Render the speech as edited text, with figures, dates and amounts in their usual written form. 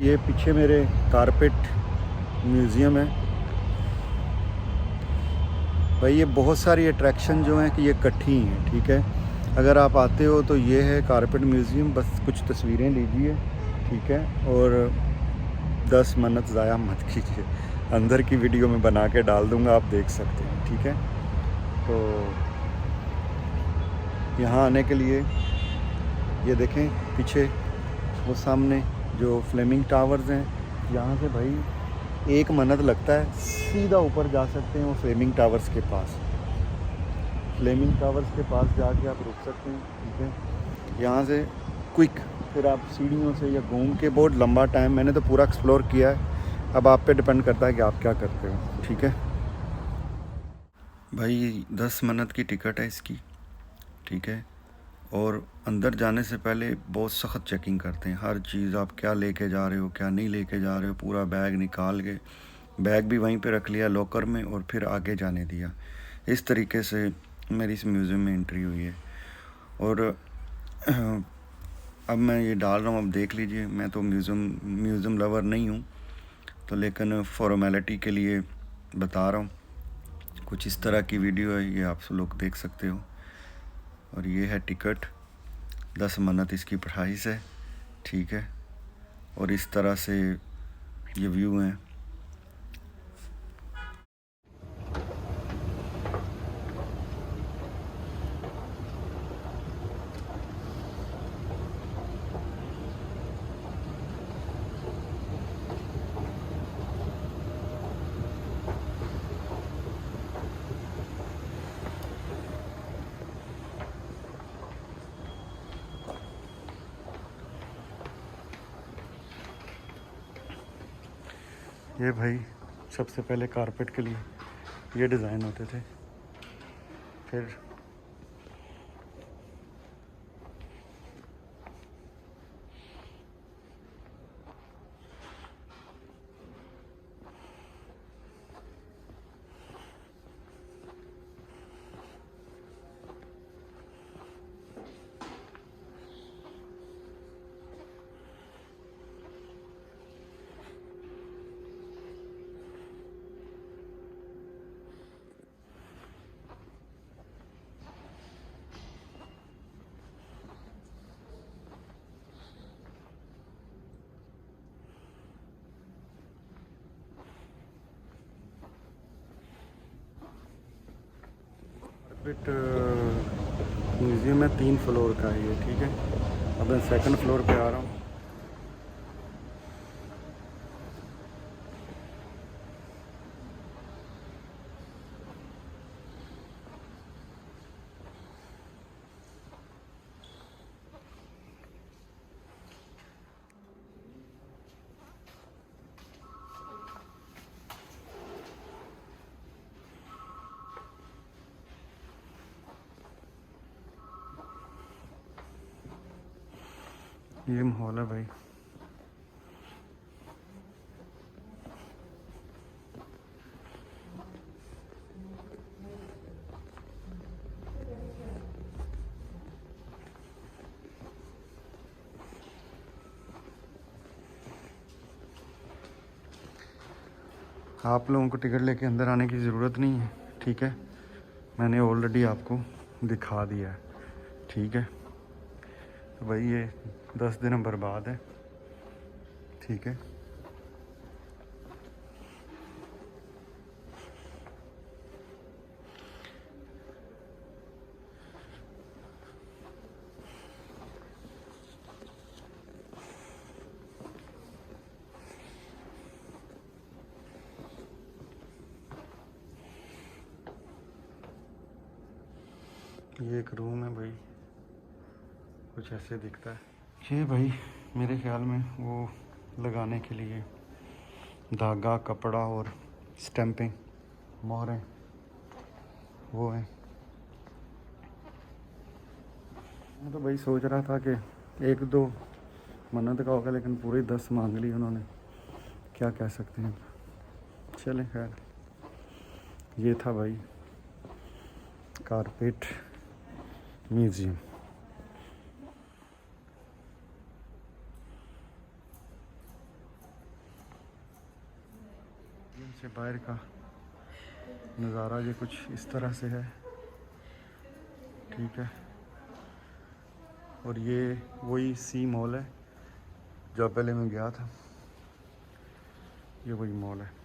ये पीछे मेरे कारपेट म्यूज़ियम है भाई। ये बहुत सारी अट्रैक्शन जो हैं कि ये इकट्ठी हैं, ठीक है। अगर आप आते हो तो ये है कारपेट म्यूज़ियम, बस कुछ तस्वीरें लीजिए, ठीक है। और 10 मिनट ज़ाया मत कीजिए, अंदर की वीडियो में बना के डाल दूँगा, आप देख सकते हैं, ठीक है। तो यहाँ आने के लिए ये देखें पीछे वो सामने जो फ्लेमिंग टावर्स हैं, यहाँ से भाई 1 मिनट लगता है, सीधा ऊपर जा सकते हैं वो फ्लेमिंग टावर्स के पास। फ्लेमिंग टावर्स के पास जाके आप रुक सकते हैं, ठीक है। यहाँ से क्विक फिर आप सीढ़ियों से या घूम के, बहुत लंबा टाइम, मैंने तो पूरा एक्सप्लोर किया है। अब आप पे डिपेंड करता है कि आप क्या करते हो, ठीक है भाई। 10 मिनट की टिकट है इसकी, ठीक है। और अंदर जाने से पहले बहुत सख्त चेकिंग करते हैं, हर चीज़ आप क्या लेके जा रहे हो क्या नहीं लेके जा रहे हो, पूरा बैग निकाल के, बैग भी वहीं पे रख लिया लॉकर में और फिर आगे जाने दिया। इस तरीके से मेरी इस म्यूज़ियम में एंट्री हुई है। और अब मैं ये डाल रहा हूँ, अब देख लीजिए। मैं तो म्यूज़ियम लवर नहीं हूँ, तो लेकिन फॉर्मेलिटी के लिए बता रहा हूँ। कुछ इस तरह की वीडियो है, ये आप लोग देख सकते हो। और ये है टिकट, 10 मिनट इसकी प्राइस है, ठीक है। और इस तरह से ये व्यू हैं। ये भाई सबसे पहले कारपेट के लिए ये डिज़ाइन होते थे, फिर कारपेट म्यूज़ियम में 3 फ्लोर का है ये, ठीक है। अब मैं सेकंड फ्लोर पे आ रहा हूँ। ये माहौल है भाई। आप लोगों को टिकट लेके अंदर आने की ज़रूरत नहीं है, ठीक है। मैंने ऑलरेडी आपको दिखा दिया है, ठीक है। तो भाई ये 10 दिन बर्बाद है, ठीक है। ये एक रूम है भाई, कुछ ऐसे दिखता है ये भाई। मेरे ख्याल में वो लगाने के लिए धागा, कपड़ा और स्टैंपिंग, मोहरें वो हैं। मैं तो भाई सोच रहा था कि 1-2 मन्नत का होगा, लेकिन पूरी 10 मांग ली उन्होंने, क्या कह सकते हैं। चलें खैर, ये था भाई कारपेट म्यूज़ियम। से बाहर का नज़ारा ये कुछ इस तरह से है, ठीक है। और ये वही सी मॉल है जहाँ पहले मैं गया था, ये वही मॉल है।